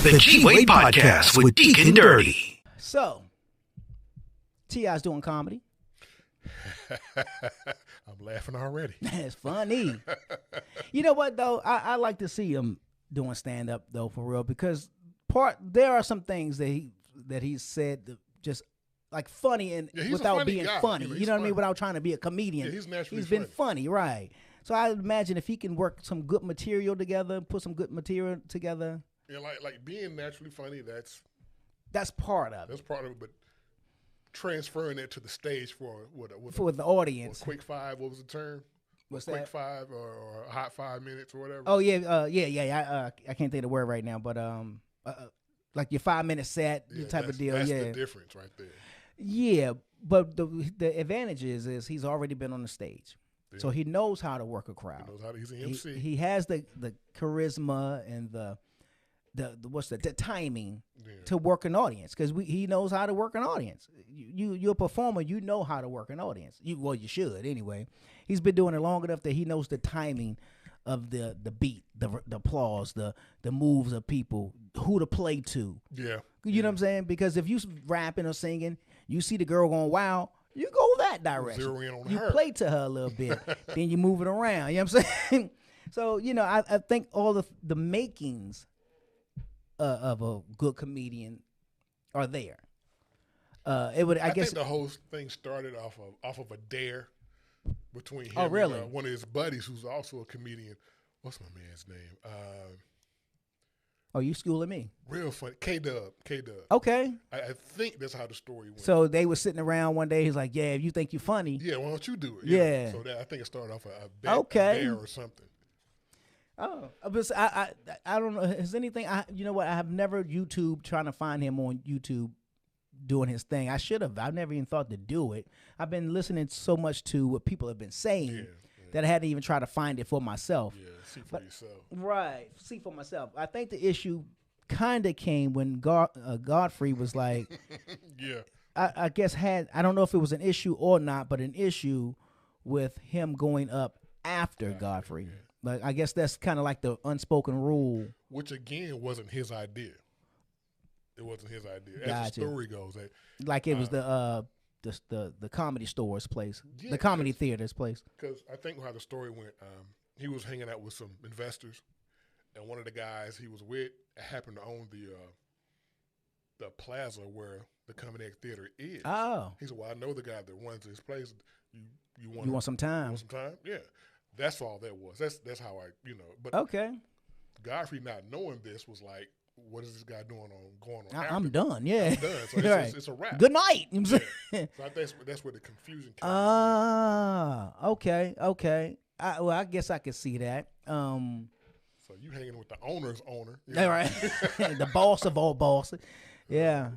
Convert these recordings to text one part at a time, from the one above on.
The G-Wade Podcast with Deacon Dirty. So, T.I.'s doing comedy. I'm laughing already. It's funny. You know what, though? I like to see him doing stand-up, though, for real, because there are some things that he said that just like funny and without being funny. You know what I mean? Without trying to be a comedian. Yeah, he's naturally been funny, right? So I imagine if he can work some good material together, put some good material together. Yeah, like being naturally funny, that's part of it. That's part of it, but transferring it to the stage for the audience. Quick five, what was the term? What's quick that? five or a hot 5 minutes or whatever. Oh yeah, I can't think of the word right now, but like your 5-minute set, type of deal. That's the difference right there. Yeah, but the advantage is he's already been on the stage, so he knows how to work a crowd. He knows how he's an MC. He has the charisma and the timing to work an audience, because he knows how to work an audience. You're a performer, you know how to work an audience. You should anyway. He's been doing it long enough that he knows the timing of the beat, the applause, the moves of people, who to play to. Yeah. You know what I'm saying? Because if you rapping or singing, you see the girl going wow, you go that direction. Zero in on you her. play to her a little bit, then you move it around. You know what I'm saying? So, I think all the makings of a good comedian are there. I guess think the whole thing started off of a dare between him and one of his buddies who's also a comedian. What's my man's name? You schooling me? Real funny. K-Dub. Okay. I think that's how the story went. So they were sitting around one day. He's like, "Yeah, if you think you're funny, yeah, why don't you do it?" Yeah. So I think it started off a dare or something. Oh, but I don't know. Has anything? You know what? I have never YouTube trying to find him on YouTube doing his thing. I should have. I've never even thought to do it. I've been listening so much to what people have been saying that I hadn't even tried to find it for myself. Yeah, see for yourself. Right, see for myself. I think the issue kind of came when Godfrey was like, yeah. I guess I don't know if it was an issue or not, but an issue with him going up after Godfrey. Yeah. Like, I guess that's kind of like the unspoken rule. Which, again, wasn't his idea. It wasn't his idea. Gotcha. As the story goes. Like it was the Comedy Store's place. The Comedy Theater's place. Because I think how the story went, he was hanging out with some investors, and one of the guys he was with happened to own the plaza where the Comedy Theater is. Oh. He said, well, I know the guy that runs this place. You want some time? You want some time? Yeah. That's all that was. That's how But okay. Godfrey, not knowing this, was like, "What is this guy going on? I'm done. Yeah, I'm done. So it's a wrap. Good night." Yeah. So I think that's where the confusion came. Okay. I guess I could see that. So you hanging with the owner's owner? All right. The boss of all bosses. Yeah.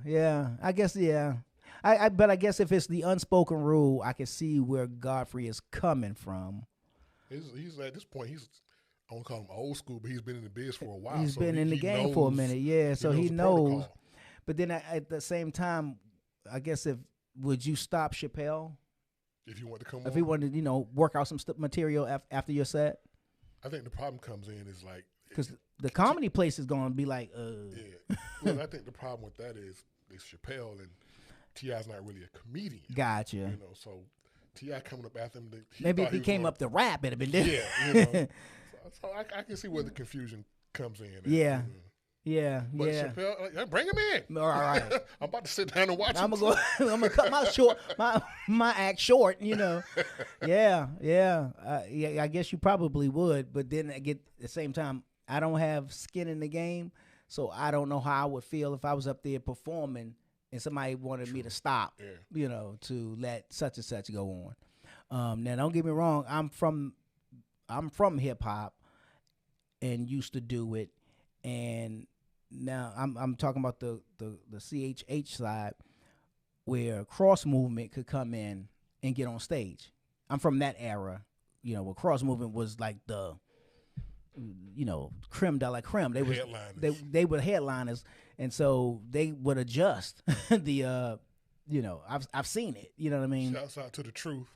I guess but I guess if it's the unspoken rule, I can see where Godfrey is coming from. He's at this point. I won't call him old school, but he's been in the biz for a while. He's been in the game for a minute, yeah. So he knows. But then at the same time, I guess would you stop Chappelle if you want to come? If he wanted to, work out some material after your set? I think the problem comes in is like because the comedy place is going to be like, Yeah. Well, I think the problem with that is Chappelle and T.I.'s not really a comedian. Gotcha. So T.I. coming up after him. Maybe if he came up to rap, it'd have been different. Yeah. So I can see where the confusion comes in. Yeah. But Chappelle, bring him in. All right. I'm about to sit down and watch. I'm gonna cut my act short. Yeah. I guess you probably would, but then at the same time, I don't have skin in the game, so I don't know how I would feel if I was up there performing and somebody wanted me to stop. Yeah. To let such and such go on. Now, don't get me wrong. I'm from hip hop and used to do it, and now I'm talking about the CHH side where cross movement could come in and get on stage. I'm from that era, where cross movement was like the creme de la creme. They were headliners, and so they would adjust the I've seen it. You know what I mean? Shouts out to The Truth.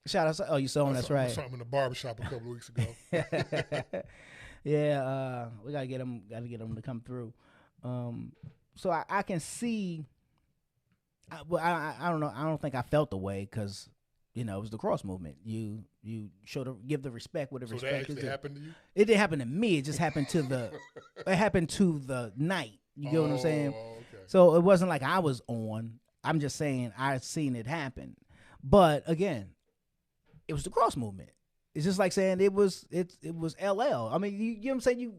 Shout out! Oh, you saw him. That's right. I saw him in the barbershop a couple of weeks ago. Yeah, we gotta get him to come through. So I can see. I don't know. I don't think I felt the way because it was the cross movement. You give the respect where the So respect that is actually due. happened to you? It didn't happen to me. It just happened to the. It happened to the night. You get what I'm saying? Okay. So it wasn't like I was on. I'm just saying I seen it happen. But again, it was the cross movement. It's just like saying it was LL. I mean, you know what I'm saying?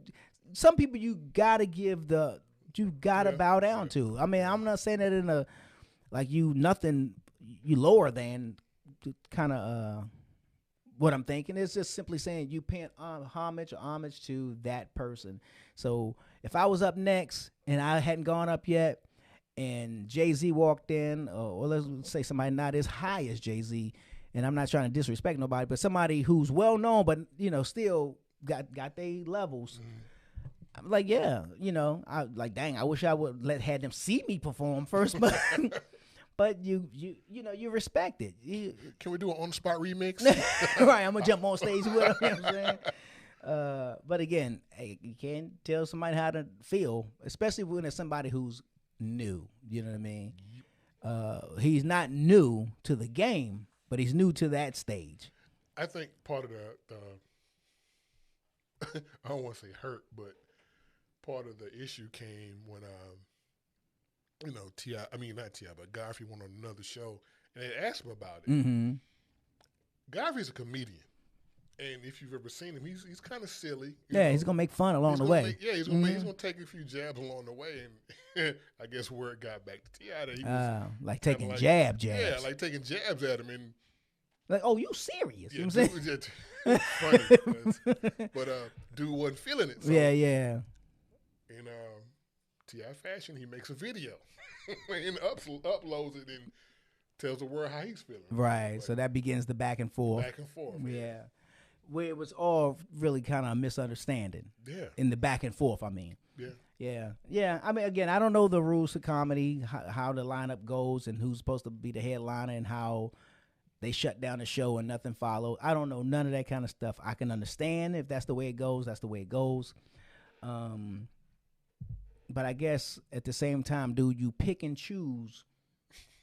Some people you gotta bow down to. I mean, I'm not saying that in a like you lower than kind of what I'm thinking. It's just simply saying you paying homage to that person. So if I was up next and I hadn't gone up yet, and Jay-Z walked in, or let's say somebody not as high as Jay-Z, and I'm not trying to disrespect nobody, but somebody who's well known, but still got their levels. I'm like, yeah, I like, dang, I wish I would had them see me perform first, but but you respect it. Can we do an on-the-spot remix? Right, I'm gonna jump on stage with them. You know what I'm saying? But again, hey, you can't tell somebody how to feel, especially when it's somebody who's new. You know what I mean? He's not new to the game, but he's new to that stage. I think part of the I don't want to say hurt, but part of the issue came when T.I., I mean not T.I., but Godfrey went on another show and they asked him about it. Mm-hmm. Godfrey's a comedian, and if you've ever seen him, he's kind of silly. He's gonna make fun along the way. He's gonna take a few jabs along the way, and I guess where it got back to T.I. that he was like taking jabs. Yeah, like taking jabs at him, and like, oh, you serious? Yeah, you know what I'm saying? It was funny, but dude wasn't feeling it. So, yeah. In T.I. fashion, he makes a video and uploads it and tells the world how he's feeling. Right. But so that begins the back and forth. Yeah. Where it was all really kind of a misunderstanding. Yeah. In the back and forth, I mean. Yeah. Yeah. I mean, again, I don't know the rules to comedy, how the lineup goes and who's supposed to be the headliner and how they shut down the show and nothing followed. I don't know none of that kind of stuff. I can understand if that's the way it goes. That's the way it goes. But I guess at the same time, dude, you pick and choose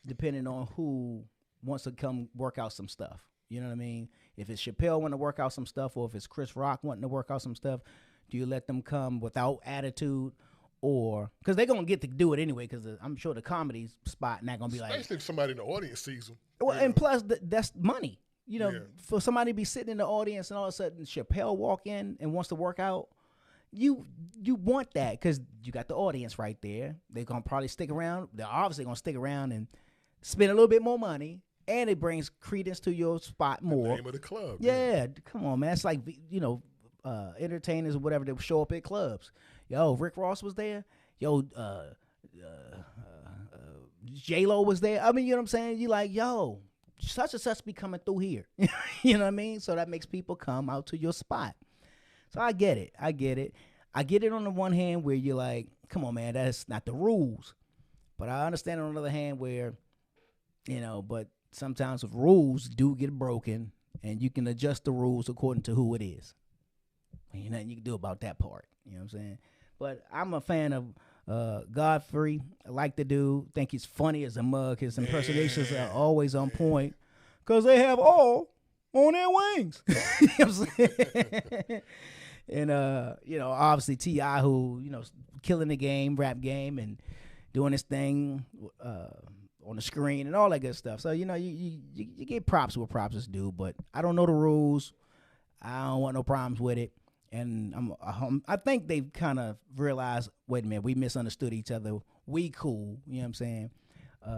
depending on who wants to come work out some stuff. You know what I mean? If it's Chappelle wanting to work out some stuff, or if it's Chris Rock wanting to work out some stuff, do you let them come without attitude? Or because they're gonna get to do it anyway, because I'm sure the comedy spot not gonna be like, especially if somebody in the audience sees them. Well, and plus that's money. For somebody to be sitting in the audience and all of a sudden Chappelle walk in and wants to work out, you want that because you got the audience right there. They're gonna probably stick around. They're obviously gonna stick around and spend a little bit more money, and it brings credence to your spot more. The name of the club. Yeah, come on, man. It's like entertainers or whatever that show up at clubs. Yo, Rick Ross was there. Yo, J-Lo was there. I mean, you know what I'm saying? You like, yo, such and such be coming through here. You know what I mean? So that makes people come out to your spot. So I get it. I get it on the one hand where you're like, come on, man, that's not the rules. But I understand on the other hand where, but sometimes rules do get broken and you can adjust the rules according to who it is. Ain't nothing you can do about that part. You know what I'm saying? But I'm a fan of Godfrey. I like the dude. Think he's funny as a mug. His impersonations are always on point because they have all on their wings. You know what I'm saying? And, obviously T.I., who, killing the game, rap game, and doing his thing on the screen and all that good stuff. So, you get props where props is due, but I don't know the rules. I don't want no problems with it. And I think they've kind of realized, wait a minute, we misunderstood each other. We cool, you know what I'm saying?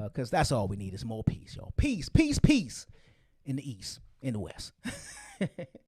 Because that's all we need is more peace, y'all. Peace in the East, in the West.